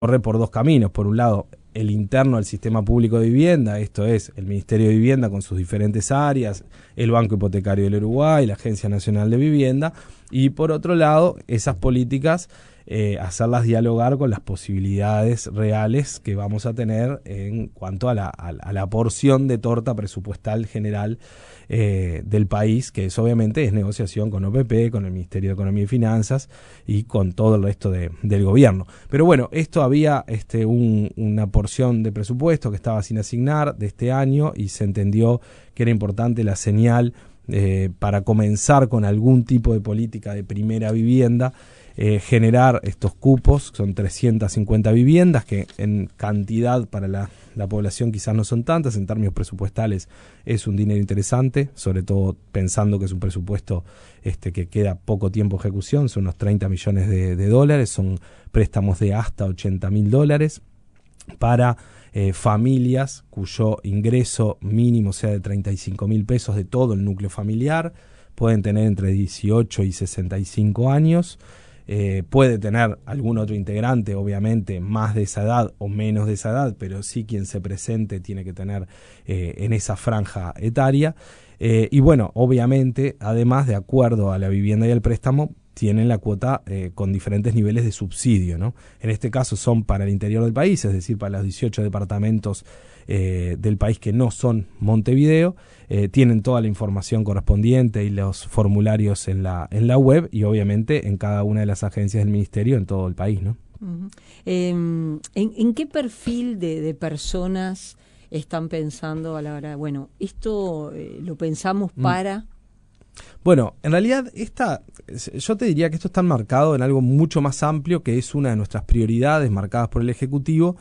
corre por dos caminos. Por un lado, el interno al sistema público de vivienda, esto es el Ministerio de Vivienda con sus diferentes áreas, el Banco Hipotecario del Uruguay, la Agencia Nacional de Vivienda, y por otro lado, esas políticas hacerlas dialogar con las posibilidades reales que vamos a tener en cuanto a la porción de torta presupuestal general del país, que eso obviamente es negociación con OPP, con el Ministerio de Economía y Finanzas y con todo el resto del gobierno. Pero bueno, esto había una porción de presupuesto que estaba sin asignar de este año y se entendió que era importante la señal para comenzar con algún tipo de política de primera vivienda, generar estos cupos. Son 350 viviendas que en cantidad para la población quizás no son tantas, en términos presupuestales es un dinero interesante, sobre todo pensando que es un presupuesto que queda poco tiempo de ejecución, son unos 30 millones de dólares, son préstamos de hasta $80.000 para familias cuyo ingreso mínimo sea de 35.000 pesos de todo el núcleo familiar, pueden tener entre 18 y 65 años, puede tener algún otro integrante, obviamente más de esa edad o menos de esa edad, pero sí quien se presente tiene que tener en esa franja etaria. Y bueno, obviamente, además, de acuerdo a la vivienda y al préstamo, tienen la cuota con diferentes niveles de subsidio, ¿no? En este caso son para el interior del país, es decir, para los 18 departamentos del país que no son Montevideo. Tienen toda la información correspondiente y los formularios en la web y obviamente en cada una de las agencias del ministerio en todo el país, ¿no? Uh-huh. ¿En qué perfil de personas están pensando a la hora? Bueno, esto lo pensamos para... Bueno, en realidad yo te diría que esto está enmarcado en algo mucho más amplio, que es una de nuestras prioridades marcadas por el Ejecutivo.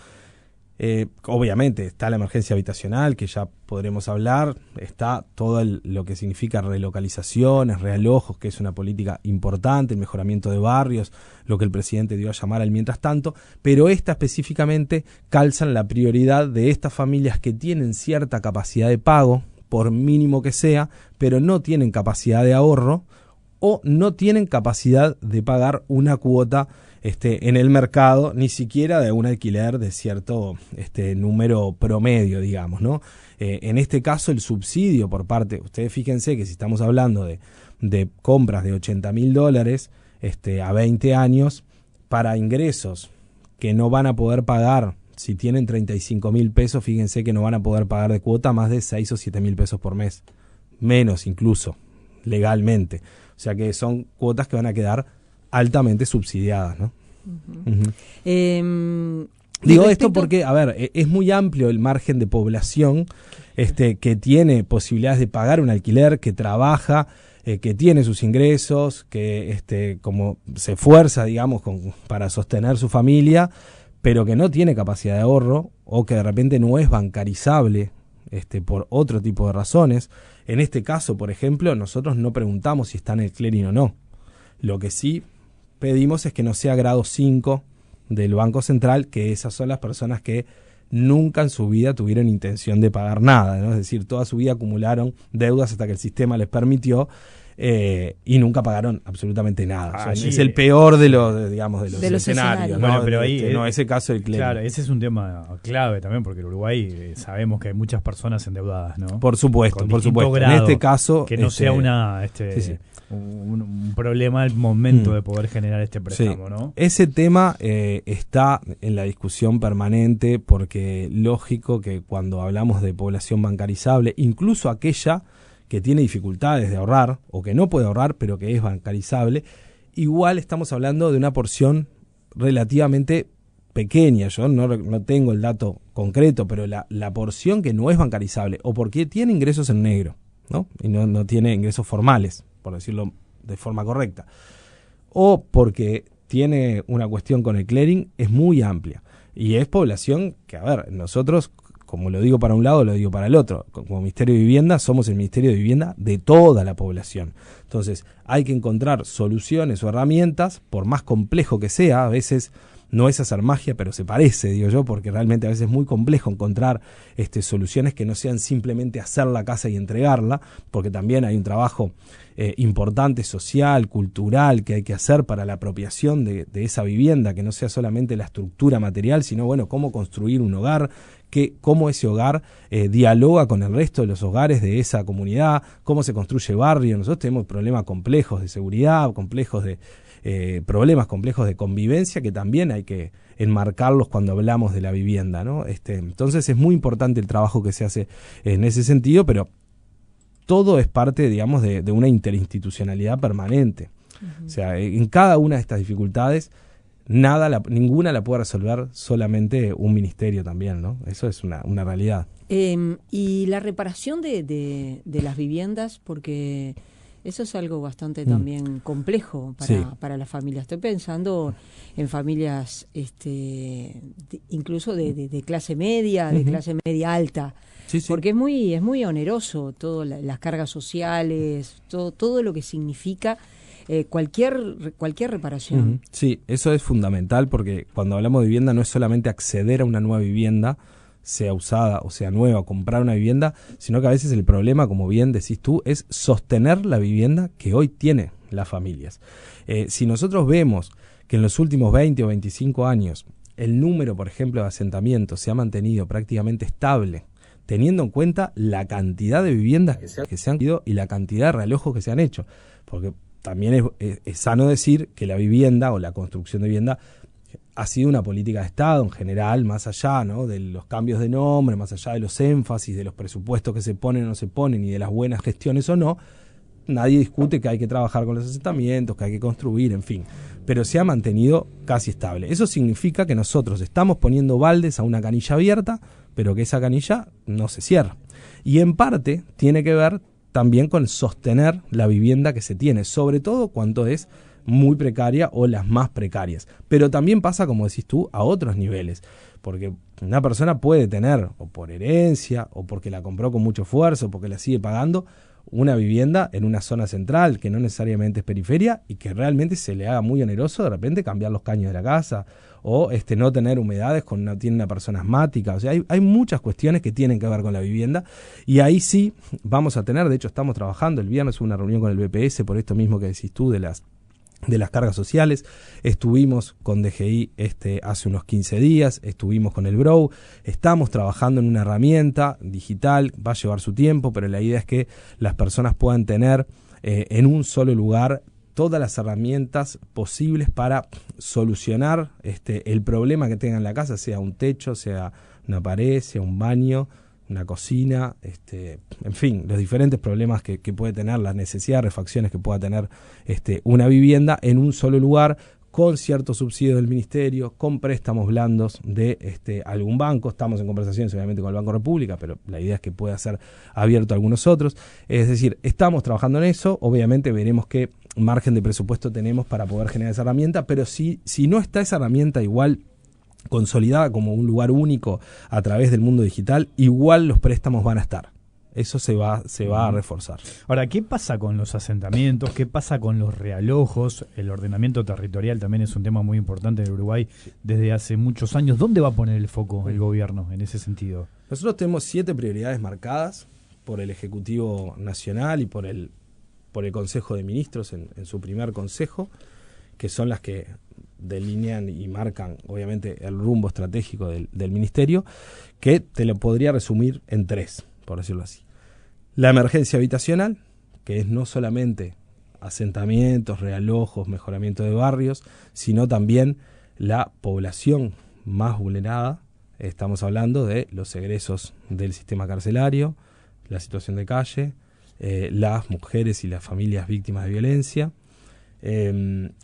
Obviamente está la emergencia habitacional, que ya podremos hablar, está todo lo que significa relocalizaciones, realojos, que es una política importante, el mejoramiento de barrios, lo que el presidente dio a llamar al mientras tanto, pero esta específicamente calza en la prioridad de estas familias que tienen cierta capacidad de pago, por mínimo que sea, pero no tienen capacidad de ahorro o no tienen capacidad de pagar una cuota en el mercado, ni siquiera de un alquiler de cierto número promedio, digamos, ¿no? En este caso, el subsidio por parte, ustedes fíjense que si estamos hablando de compras de $80.000 a 20 años, para ingresos que no van a poder pagar, si tienen 35.000 pesos, fíjense que no van a poder pagar de cuota más de 6 o 7.000 pesos por mes, menos incluso, legalmente. O sea que son cuotas que van a quedar altamente subsidiadas, ¿no? Uh-huh. Uh-huh. Digo esto porque, a ver, es muy amplio el margen de población que tiene posibilidades de pagar un alquiler, que trabaja, que tiene sus ingresos, que como se esfuerza, digamos, para sostener su familia, pero que no tiene capacidad de ahorro o que de repente no es bancarizable por otro tipo de razones. En este caso, por ejemplo, nosotros no preguntamos si está en el clearing o no. Lo que sí pedimos es que no sea grado 5 del Banco Central, que esas son las personas que nunca en su vida tuvieron intención de pagar nada, ¿no? Es decir, toda su vida acumularon deudas hasta que el sistema les permitió y nunca pagaron absolutamente nada. O sea, es el peor de los escenarios, ¿no? Bueno, pero ahí no, ese caso del clearing. Claro, ese es un tema clave también, porque en Uruguay sabemos que hay muchas personas endeudadas, ¿no? Por supuesto, por supuesto. Grado, en este caso, que no sea un problema al momento de poder generar este préstamo, sí, ¿no? Ese tema está en la discusión permanente, porque lógico que cuando hablamos de población bancarizable, incluso aquella que tiene dificultades de ahorrar o que no puede ahorrar pero que es bancarizable, igual estamos hablando de una porción relativamente pequeña. Yo no tengo el dato concreto, pero la porción que no es bancarizable o porque tiene ingresos en negro, ¿no? Y no tiene ingresos formales, por decirlo de forma correcta, o porque tiene una cuestión con el clearing, es muy amplia. Y es población que, a ver, nosotros, como lo digo para un lado, lo digo para el otro. Como Ministerio de Vivienda, somos el Ministerio de Vivienda de toda la población. Entonces, hay que encontrar soluciones o herramientas, por más complejo que sea. A veces No es hacer magia, pero se parece, digo yo, porque realmente a veces es muy complejo encontrar soluciones que no sean simplemente hacer la casa y entregarla, porque también hay un trabajo importante, social, cultural, que hay que hacer para la apropiación de esa vivienda, que no sea solamente la estructura material, sino, bueno, cómo construir un hogar, cómo ese hogar dialoga con el resto de los hogares de esa comunidad, cómo se construye barrio. Nosotros tenemos problemas complejos de seguridad, problemas complejos de convivencia que también hay que enmarcarlos cuando hablamos de la vivienda, ¿no? Entonces es muy importante el trabajo que se hace en ese sentido, pero todo es parte, digamos, de una interinstitucionalidad permanente. Uh-huh. O sea, en cada una de estas dificultades, ninguna la puede resolver solamente un ministerio también, ¿no? Eso es una realidad. Y la reparación de las viviendas, porque eso es algo bastante también complejo para las familias. Estoy pensando en familias incluso de clase media, de clase media alta. Sí. Porque es muy oneroso todas las cargas sociales, todo lo que significa cualquier reparación. Uh-huh. Sí, eso es fundamental, porque cuando hablamos de vivienda no es solamente acceder a una nueva vivienda, sea usada o sea nueva, comprar una vivienda, sino que a veces el problema, como bien decís tú, es sostener la vivienda que hoy tienen las familias. Si nosotros vemos que en los últimos 20 o 25 años el número, por ejemplo, de asentamientos se ha mantenido prácticamente estable, teniendo en cuenta la cantidad de viviendas que se han ido y la cantidad de realojos que se han hecho, porque también es sano decir que la vivienda o la construcción de vivienda ha sido una política de Estado en general, más allá, ¿no?, de los cambios de nombre, más allá de los énfasis, de los presupuestos que se ponen o no se ponen y de las buenas gestiones o no. Nadie discute que hay que trabajar con los asentamientos, que hay que construir, en fin, pero se ha mantenido casi estable. Eso significa que nosotros estamos poniendo baldes a una canilla abierta, pero que esa canilla no se cierra. Y en parte tiene que ver también con sostener la vivienda que se tiene, sobre todo cuando es muy precaria o las más precarias. Pero también pasa, como decís tú, a otros niveles, porque una persona puede tener, o por herencia, o porque la compró con mucho esfuerzo, o porque la sigue pagando, una vivienda en una zona central que no necesariamente es periferia y que realmente se le haga muy oneroso de repente cambiar los caños de la casa o no tener humedades tiene una persona asmática. O sea, hay muchas cuestiones que tienen que ver con la vivienda y ahí sí vamos a tener, de hecho estamos trabajando, el viernes hubo una reunión con el BPS por esto mismo que decís tú de las cargas sociales. Estuvimos con DGI hace unos 15 días, estuvimos con el BROW, estamos trabajando en una herramienta digital, va a llevar su tiempo, pero la idea es que las personas puedan tener en un solo lugar todas las herramientas posibles para solucionar el problema que tengan en la casa, sea un techo, sea una pared, sea un baño, una cocina, en fin, los diferentes problemas que puede tener, las necesidades, refacciones que pueda tener una vivienda en un solo lugar, con ciertos subsidios del ministerio, con préstamos blandos de algún banco. Estamos en conversaciones obviamente con el Banco República, pero la idea es que pueda ser abierto a algunos otros. Es decir, estamos trabajando en eso, obviamente veremos qué margen de presupuesto tenemos para poder generar esa herramienta, pero si no está esa herramienta igual consolidada como un lugar único a través del mundo digital, igual los préstamos van a estar. Eso se va a reforzar. Ahora, ¿qué pasa con los asentamientos? ¿Qué pasa con los realojos? El ordenamiento territorial también es un tema muy importante en Uruguay desde hace muchos años. ¿Dónde va a poner el foco el gobierno en ese sentido? Nosotros tenemos 7 prioridades marcadas por el Ejecutivo Nacional y por el Consejo de Ministros en su primer consejo, que son las que delinean y marcan obviamente el rumbo estratégico del ministerio, que te lo podría resumir en 3, por decirlo así. La emergencia habitacional, que es no solamente asentamientos, realojos, mejoramiento de barrios, sino también la población más vulnerada. Estamos hablando de los egresos del sistema carcelario, la situación de calle, las mujeres y las familias víctimas de violencia,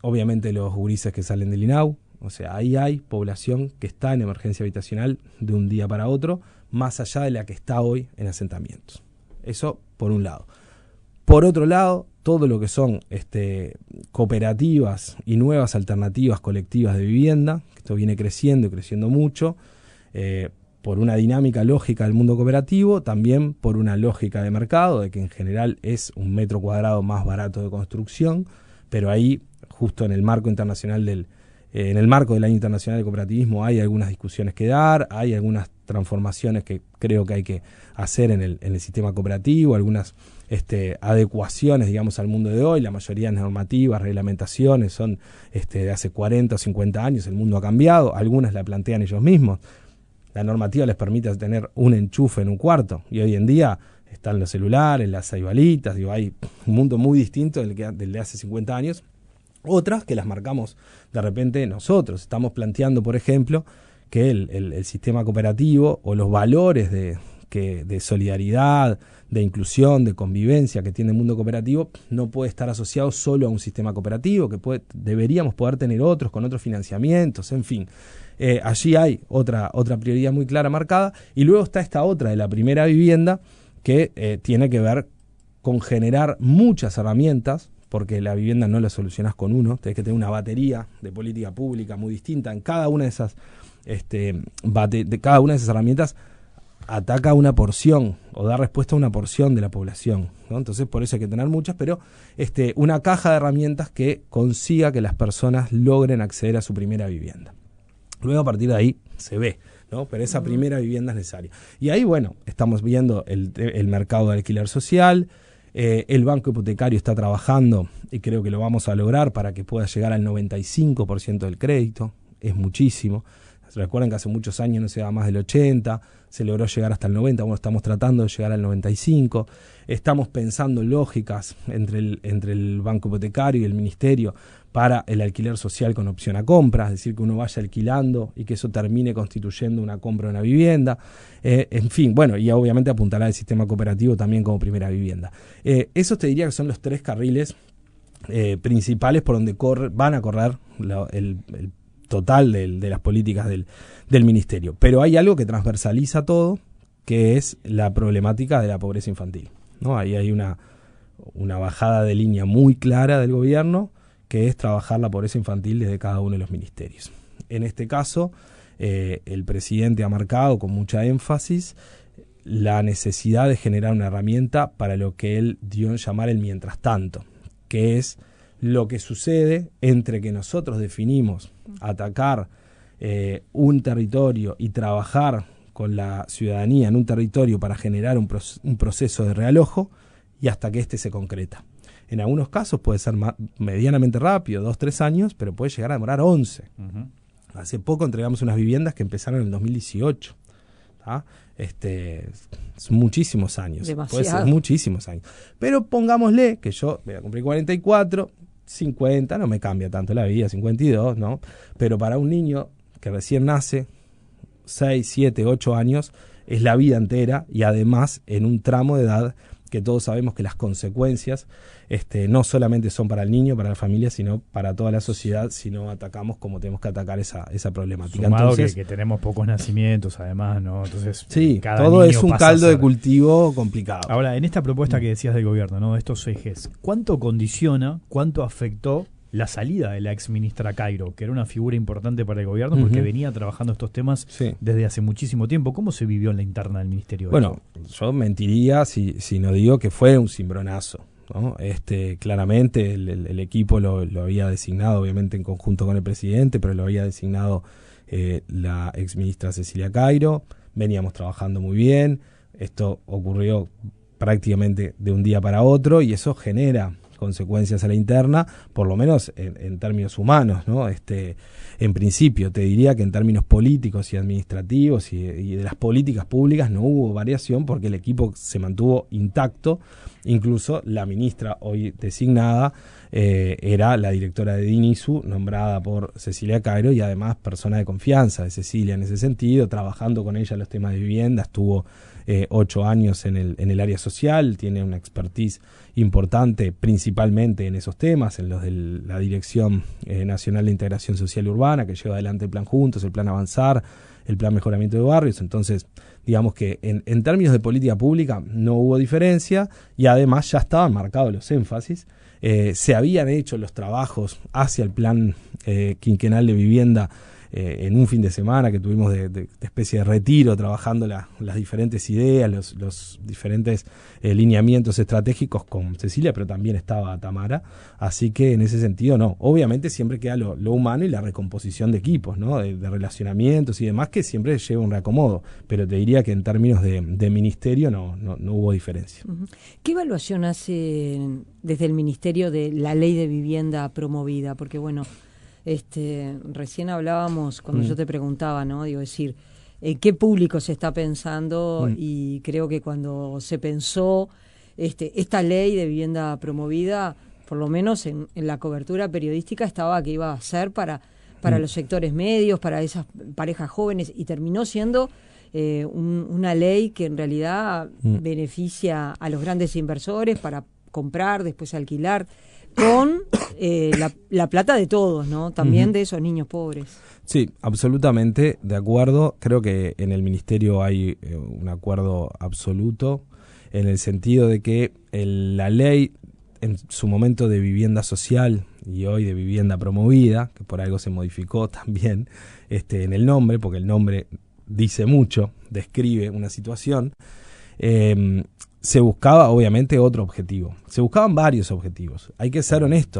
obviamente los gurises que salen del INAU. O sea, ahí hay población que está en emergencia habitacional de un día para otro, más allá de la que está hoy en asentamientos. Eso por un lado. Por otro lado, todo lo que son cooperativas y nuevas alternativas colectivas de vivienda, que esto viene creciendo y creciendo mucho, por una dinámica lógica del mundo cooperativo, también por una lógica de mercado, de que en general es un metro cuadrado más barato de construcción, pero ahí, justo en el marco internacional del en el marco del Año Internacional del Cooperativismo hay algunas discusiones que dar, hay algunas transformaciones que creo que hay que hacer en el sistema cooperativo, algunas adecuaciones, digamos, al mundo de hoy. La mayoría de normativas, reglamentaciones son de hace 40 o 50 años, el mundo ha cambiado, algunas la plantean ellos mismos. La normativa les permite tener un enchufe en un cuarto y hoy en día están los celulares, las ceibalitas, hay un mundo muy distinto del de hace 50 años. Otras que las marcamos de repente nosotros. Estamos planteando, por ejemplo, que el sistema cooperativo o los valores de solidaridad, de inclusión, de convivencia que tiene el mundo cooperativo no puede estar asociado solo a un sistema cooperativo, que deberíamos poder tener otros con otros financiamientos, en fin. Allí hay otra prioridad muy clara marcada, y luego está esta otra de la primera vivienda que tiene que ver con generar muchas herramientas, porque la vivienda no la solucionás con uno, tenés que tener una batería de política pública muy distinta. En cada una de esas cada una de esas herramientas ataca una porción o da respuesta a una porción de la población, ¿no? Entonces por eso hay que tener muchas, pero una caja de herramientas que consiga que las personas logren acceder a su primera vivienda. Luego a partir de ahí se ve, ¿no? Pero esa primera vivienda es necesaria. Y ahí, bueno, estamos viendo el mercado de alquiler social. El banco hipotecario está trabajando y creo que lo vamos a lograr para que pueda llegar al 95% del crédito. Es muchísimo. Recuerden que hace muchos años no se daba más del 80%, se logró llegar hasta el 90%, bueno, estamos tratando de llegar al 95%. Estamos pensando lógicas entre el banco hipotecario y el ministerio para el alquiler social con opción a compra, es decir, que uno vaya alquilando y que eso termine constituyendo una compra de una vivienda. En fin, bueno, y obviamente apuntará el sistema cooperativo también como primera vivienda. Esos te diría que son los 3 carriles principales por donde van a correr el total de las políticas del ministerio. Pero hay algo que transversaliza todo, que es la problemática de la pobreza infantil, ¿no? Ahí hay una bajada de línea muy clara del gobierno, que es trabajar la pobreza infantil desde cada uno de los ministerios. En este caso, el presidente ha marcado con mucha énfasis la necesidad de generar una herramienta para lo que él dio en llamar el mientras tanto, que es lo que sucede entre que nosotros definimos atacar un territorio y trabajar con la ciudadanía en un territorio para generar un proceso de realojo y hasta que se concreta. En algunos casos puede ser medianamente rápido, 2-3 años, pero puede llegar a demorar 11. Uh-huh. Hace poco entregamos unas viviendas que empezaron en el 2018. Son muchísimos años. Demasiado. Puede ser muchísimos años. Pero pongámosle que yo voy a cumplir 44, 50, no me cambia tanto la vida, 52, ¿no? Pero para un niño que recién nace, 6, 7, 8 años, es la vida entera y además en un tramo de edad que todos sabemos que las consecuencias no solamente son para el niño, para la familia, sino para toda la sociedad si no atacamos como tenemos que atacar esa problemática. Sumado entonces, que tenemos pocos nacimientos además, ¿no? Entonces, sí, todo es un caldo de cultivo complicado. Ahora, en esta propuesta que decías del gobierno, ¿no? De estos ejes, ¿cuánto condiciona, cuánto afectó la salida de la ex ministra Cairo, que era una figura importante para el gobierno porque venía trabajando estos temas desde hace muchísimo tiempo? ¿Cómo se vivió en la interna del ministerio? Bueno, yo mentiría si no digo que fue un cimbronazo, ¿no? Claramente el equipo lo había designado, obviamente en conjunto con el presidente, pero lo había designado la ex ministra Cecilia Cairo. Veníamos trabajando muy bien. Esto ocurrió prácticamente de un día para otro y eso genera consecuencias a la interna, por lo menos en términos humanos, ¿no? En principio, te diría que en términos políticos y administrativos y de las políticas públicas no hubo variación porque el equipo se mantuvo intacto. Incluso la ministra hoy designada era la directora de DINISU, nombrada por Cecilia Cairo y además persona de confianza de Cecilia en ese sentido, trabajando con ella los temas de vivienda, estuvo 8 años en el área social, tiene una expertise importante principalmente en esos temas, en los de la Dirección Nacional de Integración Social y Urbana, que lleva adelante el Plan Juntos, el Plan Avanzar, el Plan Mejoramiento de Barrios. Entonces, digamos que en términos de política pública no hubo diferencia y además ya estaban marcados los énfasis. Se habían hecho los trabajos hacia el plan quinquenal de vivienda en un fin de semana que tuvimos de especie de retiro, trabajando las diferentes ideas, los diferentes lineamientos estratégicos con Cecilia, pero también estaba Tamara, así que en ese sentido no, obviamente siempre queda lo humano y la recomposición de equipos, ¿no? de relacionamientos y demás, que siempre lleva un reacomodo, pero te diría que en términos de ministerio no hubo diferencia. ¿Qué evaluación hace desde el Ministerio de la Ley de Vivienda promovida? Porque bueno, recién hablábamos cuando yo te preguntaba, ¿no? Digo, decir, ¿en qué público se está pensando? Y creo que cuando se pensó esta ley de vivienda promovida, por lo menos en la cobertura periodística estaba que iba a ser para los sectores medios, para esas parejas jóvenes, y terminó siendo una ley que en realidad beneficia a los grandes inversores para comprar, después alquilar, con la plata de todos, ¿no? También de esos niños pobres. Sí, absolutamente de acuerdo. Creo que en el Ministerio hay un acuerdo absoluto en el sentido de que la ley en su momento de vivienda social y hoy de vivienda promovida, que por algo se modificó también en el nombre, porque el nombre dice mucho, describe una situación, se buscaba obviamente otro objetivo. Se buscaban varios objetivos. Hay que ser honestos.